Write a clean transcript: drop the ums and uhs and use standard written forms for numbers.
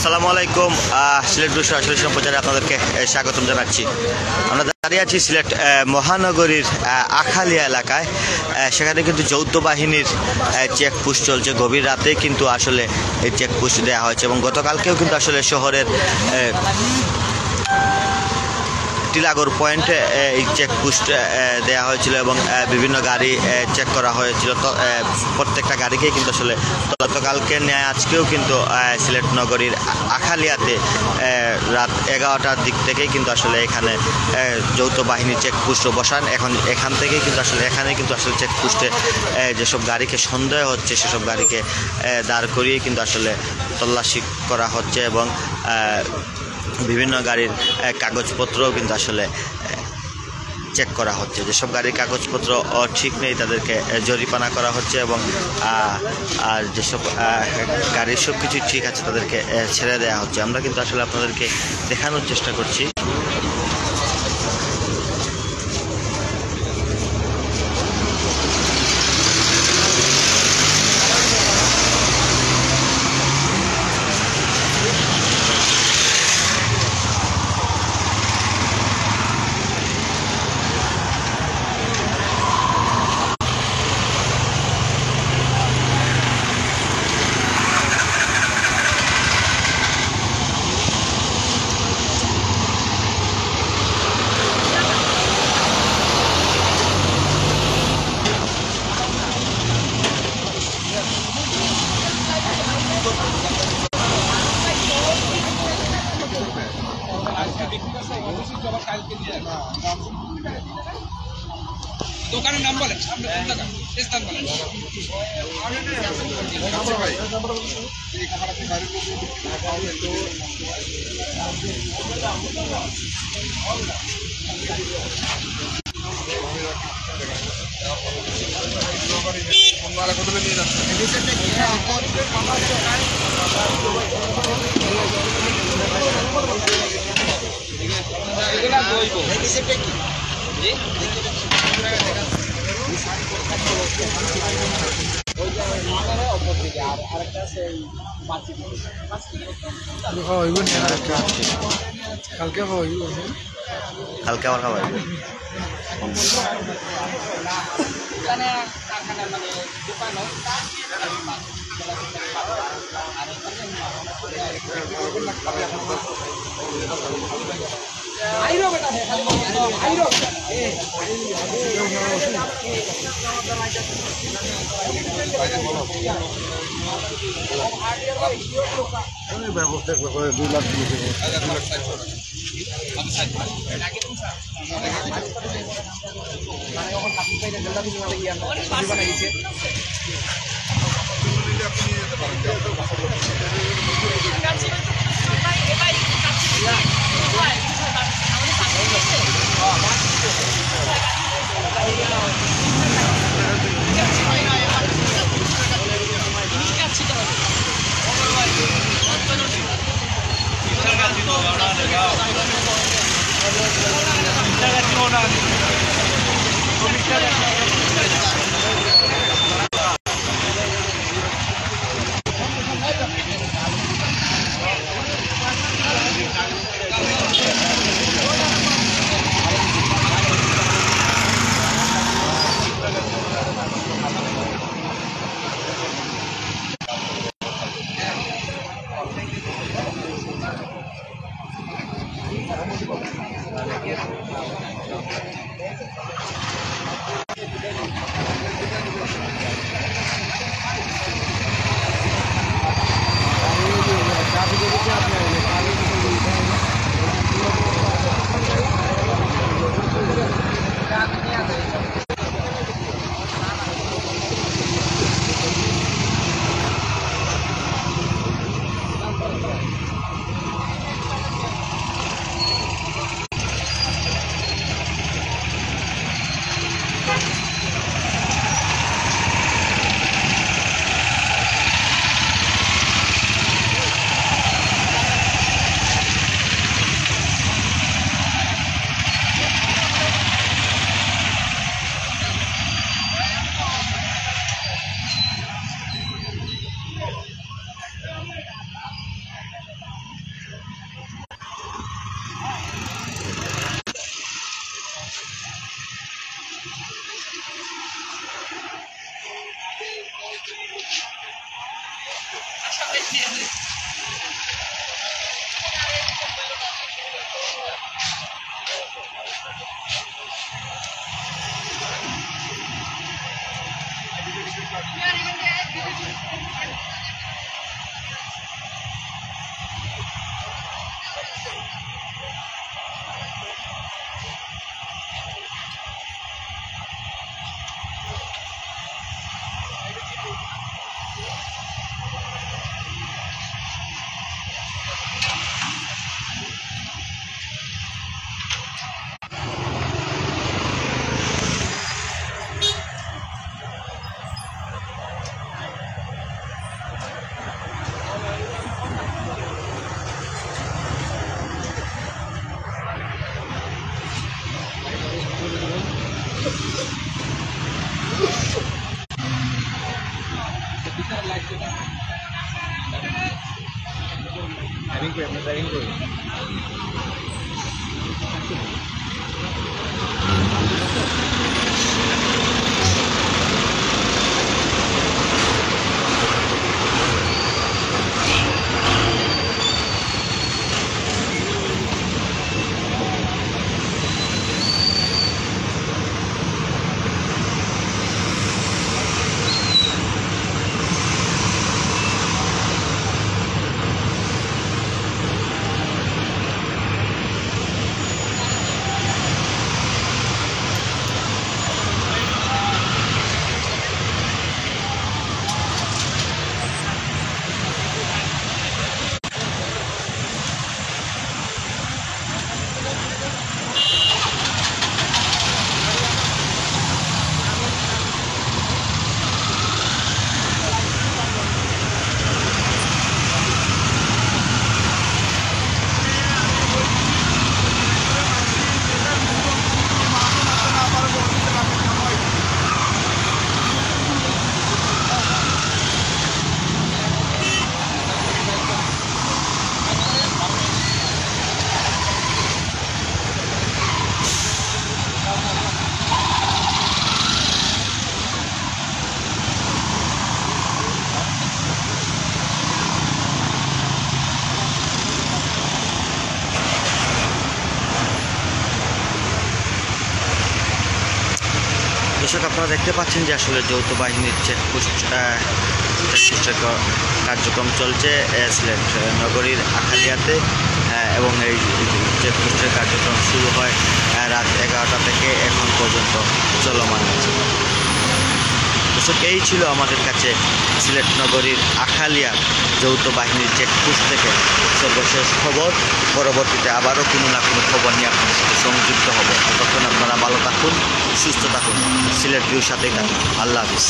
আসসালামু আলাইকুম। সিলেট দুশো আসলে সম্প্রচারে আপনাদেরকে স্বাগতম জানাচ্ছি। আমরা দাঁড়িয়ে আছি সিলেট মহানগরীর আখালিয়া এলাকায়। সেখানে কিন্তু যৌথ বাহিনীর চেকপোস্ট চলছে। গভীর রাতে কিন্তু আসলে এই চেকপোস্ট দেওয়া হয়েছে এবং গতকালকেও কিন্তু আসলে শহরের টিলাগড় পয়েন্টে এই চেকপোস্ট দেওয়া হয়েছিল এবং বিভিন্ন গাড়ি চেক করা হয়েছিল। তো প্রত্যেকটা গাড়িকেই কিন্তু আসলে গতকালকে ন্যায় আজকেও কিন্তু সিলেট নগরীর আখালিয়াতে রাত 11টার দিক থেকেই কিন্তু আসলে এখানে যৌথ বাহিনী চেকপোস্ট বসান। এখান থেকেই কিন্তু আসলে এখানে কিন্তু আসলে চেকপোস্টে যেসব গাড়িকে সন্দেহ হচ্ছে সেসব গাড়িকে দাঁড় করিয়ে কিন্তু আসলে তল্লাশি করা হচ্ছে এবং বিভিন্ন গাড়ির কাগজপত্রও কিন্তু আসলে চেক করা হচ্ছে। যেসব গাড়ির কাগজপত্র ঠিক নেই তাদেরকে জরিমানা করা হচ্ছে এবং আর যেসব গাড়ির সব কিছু ঠিক আছে তাদেরকে ছেড়ে দেওয়া হচ্ছে। আমরা কিন্তু আসলে আপনাদেরকে দেখানোর চেষ্টা করছি। দোকানের নাম বলেন, সামনে কোন দোকান, স্থান বলেন। কালকে আমার খাবার ব্যবস্থা করে 2 লাখ দর্শক, আপনারা দেখতে পাচ্ছেন যে আসলে যৌথ বাহিনীর চেকপোস্টের কার্যক্রম চলছে সিলেট নগরীর আখালিয়াতে, এবং এই চেকপোস্টের কার্যক্রম শুরু হয় রাত 11টা থেকে এখন পর্যন্ত চলমান আছে। দর্শক, এই ছিল আমাদের কাছে সিলেট নগরীর আখালিয়া যৌথ বাহিনীর চেকপোস্ট থেকে সর্বশেষ খবর। পরবর্তীতে আবারও কোনো না কোনো খবর নিয়ে আপনাদের সাথে সংযুক্ত হব। ততক্ষণ আপনারা ভালো থাকুন, সুস্থ থাকুন, সিলেট ভিউর সাথেই থাকুন। আল্লাহ হাফিজ।